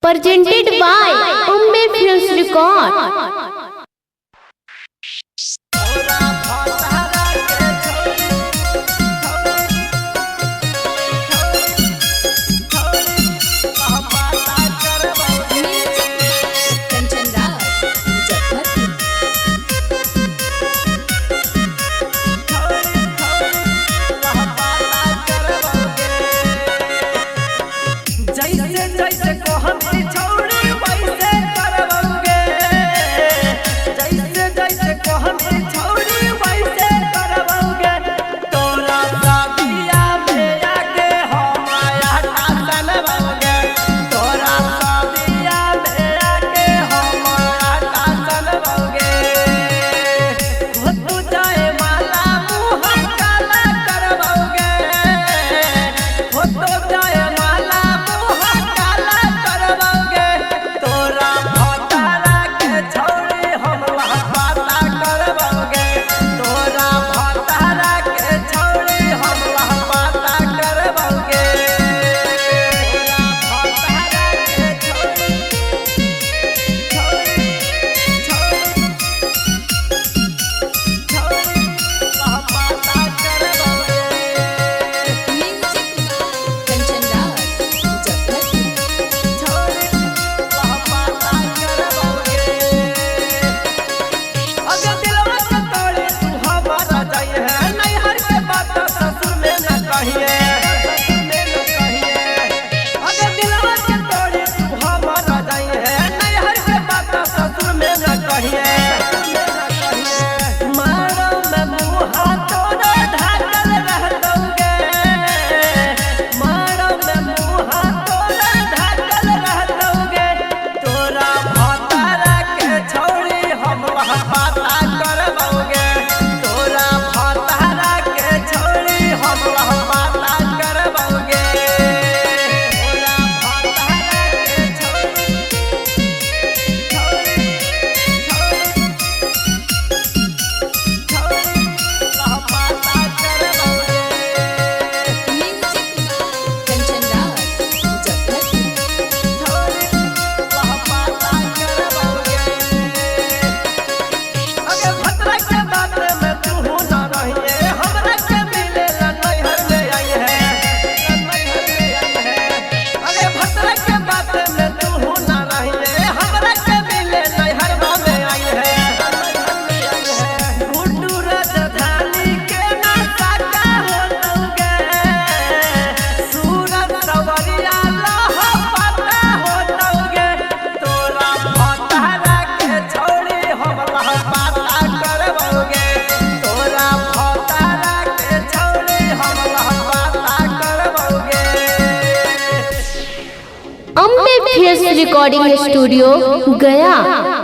presented by Ambe Films Record. जैसे को हम छोड़ी वैसे करवाओगे, जैसे को हम छोड़ी वैसे करवाओगे। तोरा शादिया में आके हम आया चलवाओगे, तोरा शादिया में आके हम आया चलवाओगे। हो तू जाए माला मुँह काला करवाओगे, हो तो जाए Ambe Films Recording Studio, Gaya।